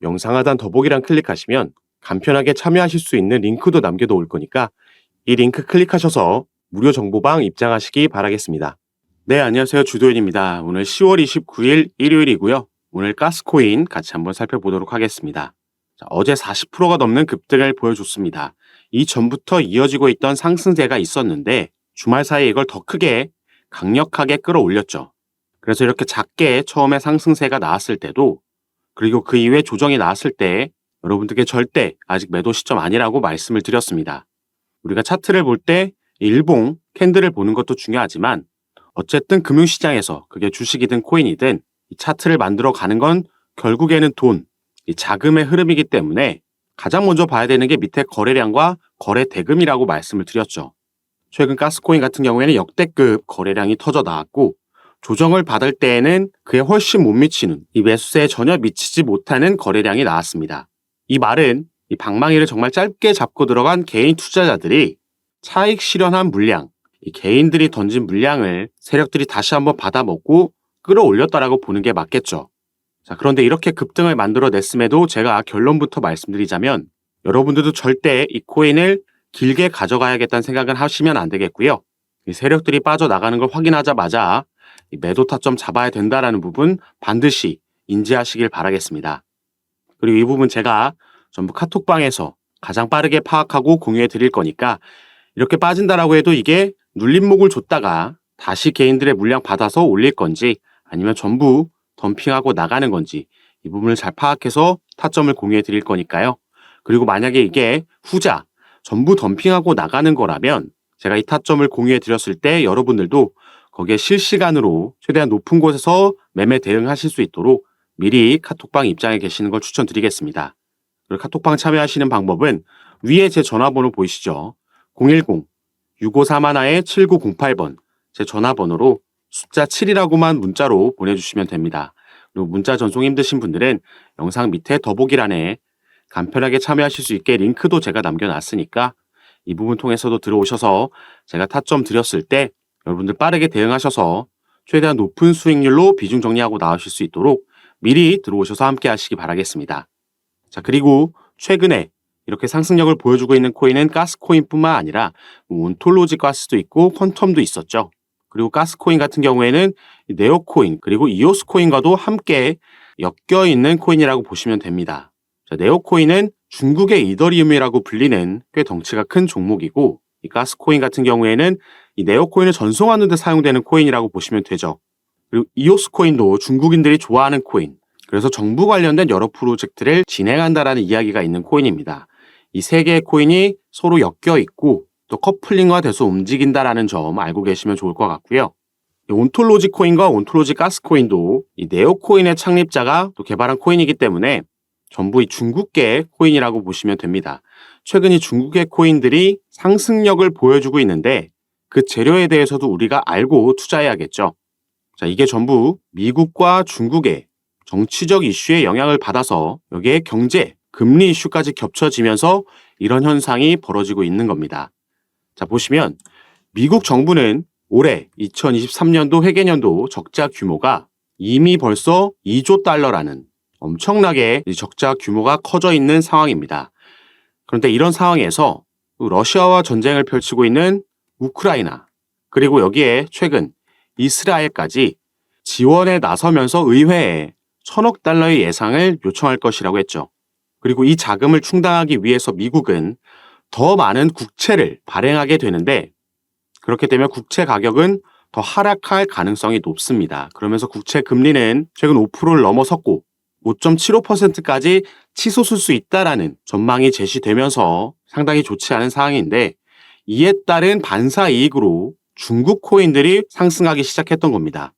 영상 하단 더보기란 클릭하시면 간편하게 참여하실 수 있는 링크도 남겨놓을 거니까 이 링크 클릭하셔서 무료 정보방 입장하시기 바라겠습니다. 네, 안녕하세요. 주도현입니다. 오늘 10월 29일 일요일이고요. 오늘 가스코인 같이 한번 살펴보도록 하겠습니다. 자, 어제 40%가 넘는 급등을 보여줬습니다. 이전부터 이어지고 있던 상승세가 있었는데 주말 사이에 이걸 더 크게 강력하게 끌어올렸죠. 그래서 이렇게 작게 처음에 상승세가 나왔을 때도 그리고 그 이후에 조정이 나왔을 때 여러분들께 절대 아직 매도 시점 아니라고 말씀을 드렸습니다. 우리가 차트를 볼 때 일봉 캔들을 보는 것도 중요하지만 어쨌든 금융시장에서 그게 주식이든 코인이든 이 차트를 만들어 가는 건 결국에는 돈, 이 자금의 흐름이기 때문에 가장 먼저 봐야 되는 게 밑에 거래량과 거래 대금이라고 말씀을 드렸죠. 최근 가스코인 같은 경우에는 역대급 거래량이 터져 나왔고 조정을 받을 때에는 그에 훨씬 못 미치는 이 매수세에 전혀 미치지 못하는 거래량이 나왔습니다. 이 말은 이 방망이를 정말 짧게 잡고 들어간 개인 투자자들이 차익 실현한 물량, 이 개인들이 던진 물량을 세력들이 다시 한번 받아먹고 끌어올렸다라고 보는 게 맞겠죠. 자, 그런데 이렇게 급등을 만들어냈음에도 제가 결론부터 말씀드리자면 여러분들도 절대 이 코인을 길게 가져가야겠다는 생각을 하시면 안 되겠고요. 이 세력들이 빠져나가는 걸 확인하자마자 이 매도 타점 잡아야 된다라는 부분 반드시 인지하시길 바라겠습니다. 그리고 이 부분 제가 전부 카톡방에서 가장 빠르게 파악하고 공유해 드릴 거니까 이렇게 빠진다라고 해도 이게 눌림목을 줬다가 다시 개인들의 물량 받아서 올릴 건지 아니면 전부 덤핑하고 나가는 건지 이 부분을 잘 파악해서 타점을 공유해 드릴 거니까요. 그리고 만약에 이게 후자 전부 덤핑하고 나가는 거라면 제가 이 타점을 공유해 드렸을 때 여러분들도 거기에 실시간으로 최대한 높은 곳에서 매매 대응하실 수 있도록 미리 카톡방 입장에 계시는 걸 추천드리겠습니다. 그리고 카톡방 참여하시는 방법은 위에 제 전화번호 보이시죠? 010-6531-7908번 제 전화번호로 숫자 7이라고만 문자로 보내주시면 됩니다. 그리고 문자 전송 힘드신 분들은 영상 밑에 더보기란에 간편하게 참여하실 수 있게 링크도 제가 남겨놨으니까 이 부분 통해서도 들어오셔서 제가 타점 드렸을 때 여러분들 빠르게 대응하셔서 최대한 높은 수익률로 비중 정리하고 나오실 수 있도록 미리 들어오셔서 함께 하시기 바라겠습니다. 자, 그리고 최근에 이렇게 상승력을 보여주고 있는 코인은 가스코인뿐만 아니라 온톨로지 가스도 있고 퀀텀도 있었죠. 그리고 가스코인 같은 경우에는 네오코인 그리고 이오스코인과도 함께 엮여 있는 코인이라고 보시면 됩니다. 자, 네오코인은 중국의 이더리움이라고 불리는 꽤 덩치가 큰 종목이고 이 가스코인 같은 경우에는 이 네오코인을 전송하는 데 사용되는 코인이라고 보시면 되죠. 그리고 이오스코인도 중국인들이 좋아하는 코인, 그래서 정부 관련된 여러 프로젝트를 진행한다라는 이야기가 있는 코인입니다. 이 세 개의 코인이 서로 엮여 있고 또 커플링화돼서 움직인다라는 점 알고 계시면 좋을 것 같고요. 이 온톨로지 코인과 온톨로지 가스코인도 이 네오코인의 창립자가 또 개발한 코인이기 때문에 전부 이 중국계 코인이라고 보시면 됩니다. 최근 이 중국의 코인들이 상승력을 보여주고 있는데 그 재료에 대해서도 우리가 알고 투자해야겠죠. 자, 이게 전부 미국과 중국의 정치적 이슈에 영향을 받아서 여기에 경제, 금리 이슈까지 겹쳐지면서 이런 현상이 벌어지고 있는 겁니다. 자, 보시면 미국 정부는 올해 2023년도 회계년도 적자 규모가 이미 벌써 2조 달러라는 엄청나게 적자 규모가 커져 있는 상황입니다. 그런데 이런 상황에서 러시아와 전쟁을 펼치고 있는 우크라이나 그리고 여기에 최근 이스라엘까지 지원에 나서면서 의회에 1,000억 달러의 예상을 요청할 것이라고 했죠. 그리고 이 자금을 충당하기 위해서 미국은 더 많은 국채를 발행하게 되는데 그렇게 되면 국채 가격은 더 하락할 가능성이 높습니다. 그러면서 국채 금리는 최근 5%를 넘어섰고 5.75%까지 치솟을 수 있다라는 전망이 제시되면서 상당히 좋지 않은 상황인데 이에 따른 반사 이익으로 중국 코인들이 상승하기 시작했던 겁니다.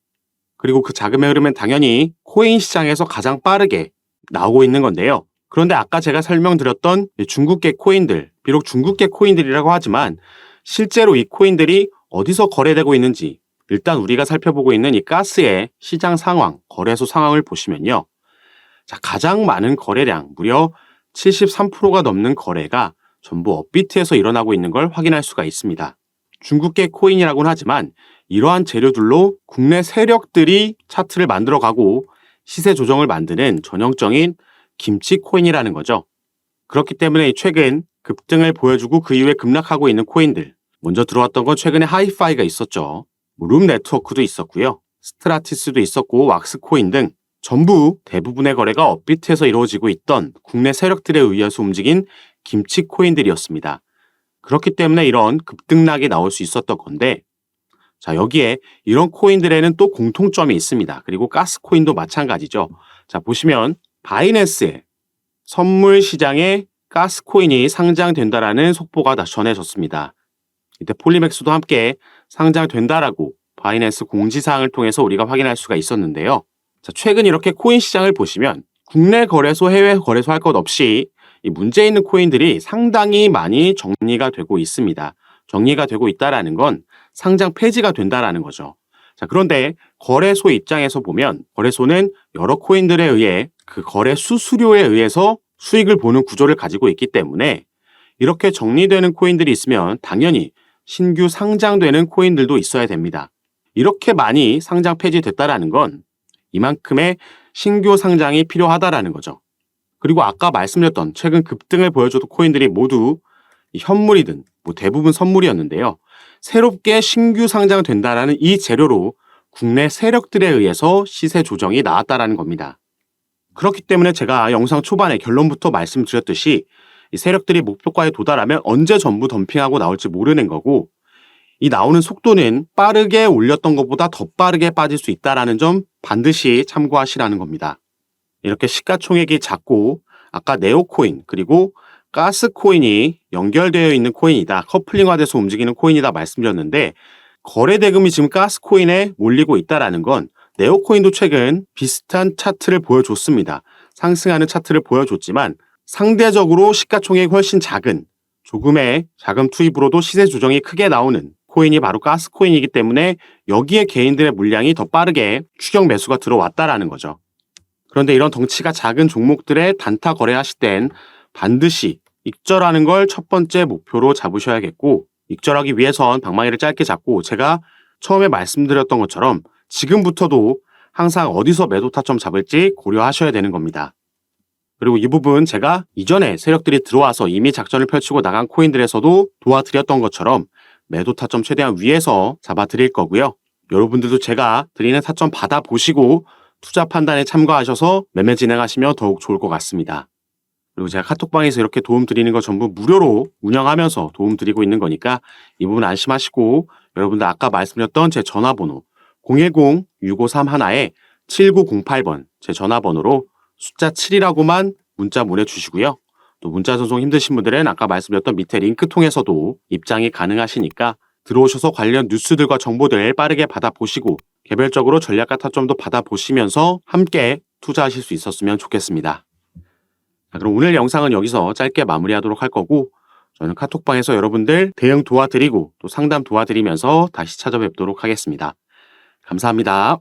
그리고 그 자금의 흐름은 당연히 코인 시장에서 가장 빠르게 나오고 있는 건데요. 그런데 아까 제가 설명드렸던 중국계 코인들, 비록 중국계 코인들이라고 하지만 실제로 이 코인들이 어디서 거래되고 있는지 일단 우리가 살펴보고 있는 이 가스의 시장 상황, 거래소 상황을 보시면요. 자, 가장 많은 거래량, 무려 73%가 넘는 거래가 전부 업비트에서 일어나고 있는 걸 확인할 수가 있습니다. 중국계 코인이라고는 하지만 이러한 재료들로 국내 세력들이 차트를 만들어가고 시세 조정을 만드는 전형적인 김치 코인이라는 거죠. 그렇기 때문에 최근 급등을 보여주고 그 이후에 급락하고 있는 코인들, 먼저 들어왔던 건 최근에 하이파이가 있었죠. 룸 네트워크도 있었고요. 스트라티스도 있었고 왁스코인 등 전부 대부분의 거래가 업비트에서 이루어지고 있던 국내 세력들에 의해서 움직인 김치 코인들이었습니다. 그렇기 때문에 이런 급등락이 나올 수 있었던 건데, 자, 여기에 이런 코인들에는 또 공통점이 있습니다. 그리고 가스코인도 마찬가지죠. 자, 보시면 바이낸스에 선물 시장에 가스코인이 상장된다라는 속보가 다시 전해졌습니다. 이때 폴리맥스도 함께 상장된다라고 바이낸스 공지사항을 통해서 우리가 확인할 수가 있었는데요. 자, 최근 이렇게 코인 시장을 보시면 국내 거래소, 해외 거래소 할 것 없이 이 문제 있는 코인들이 상당히 많이 정리가 되고 있습니다. 정리가 되고 있다라는 건 상장 폐지가 된다라는 거죠. 자, 그런데 거래소 입장에서 보면 거래소는 여러 코인들에 의해 그 거래 수수료에 의해서 수익을 보는 구조를 가지고 있기 때문에 이렇게 정리되는 코인들이 있으면 당연히 신규 상장되는 코인들도 있어야 됩니다. 이렇게 많이 상장 폐지됐다라는 건 이만큼의 신규 상장이 필요하다라는 거죠. 그리고 아까 말씀드렸던 최근 급등을 보여줬던 코인들이 모두 현물이든 대부분 선물이었는데요. 새롭게 신규 상장된다라는 이 재료로 국내 세력들에 의해서 시세 조정이 나왔다라는 겁니다. 그렇기 때문에 제가 영상 초반에 결론부터 말씀드렸듯이 이 세력들이 목표가에 도달하면 언제 전부 덤핑하고 나올지 모르는 거고, 이 나오는 속도는 빠르게 올렸던 것보다 더 빠르게 빠질 수 있다는 점 반드시 참고하시라는 겁니다. 이렇게 시가총액이 작고 아까 네오코인 그리고 가스코인이 연결되어 있는 코인이다, 커플링화돼서 움직이는 코인이다 말씀드렸는데, 거래 대금이 지금 가스코인에 몰리고 있다는 건 네오코인도 최근 비슷한 차트를 보여줬습니다. 상승하는 차트를 보여줬지만 상대적으로 시가총액이 훨씬 작은 조금의 자금 투입으로도 시세 조정이 크게 나오는 코인이 바로 가스코인이기 때문에 여기에 개인들의 물량이 더 빠르게 추격 매수가 들어왔다라는 거죠. 그런데 이런 덩치가 작은 종목들의 단타 거래하실 땐 반드시 익절하는 걸 첫 번째 목표로 잡으셔야겠고, 익절하기 위해선 방망이를 짧게 잡고 제가 처음에 말씀드렸던 것처럼 지금부터도 항상 어디서 매도 타점 잡을지 고려하셔야 되는 겁니다. 그리고 이 부분 제가 이전에 세력들이 들어와서 이미 작전을 펼치고 나간 코인들에서도 도와드렸던 것처럼 매도 타점 최대한 위에서 잡아드릴 거고요. 여러분들도 제가 드리는 타점 받아보시고 투자 판단에 참고하셔서 매매 진행하시면 더욱 좋을 것 같습니다. 그리고 제가 카톡방에서 이렇게 도움 드리는 거 전부 무료로 운영하면서 도움 드리고 있는 거니까 이 부분 안심하시고, 여러분들 아까 말씀드렸던 제 전화번호 010-6531-7908번 제 전화번호로 숫자 7이라고만 문자 보내주시고요. 또 문자 전송 힘드신 분들은 아까 말씀드렸던 밑에 링크 통해서도 입장이 가능하시니까 들어오셔서 관련 뉴스들과 정보들 빠르게 받아보시고 개별적으로 전략과 타점도 받아보시면서 함께 투자하실 수 있었으면 좋겠습니다. 자, 그럼 오늘 영상은 여기서 짧게 마무리하도록 할 거고, 저는 카톡방에서 여러분들 대응 도와드리고 또 상담 도와드리면서 다시 찾아뵙도록 하겠습니다. 감사합니다.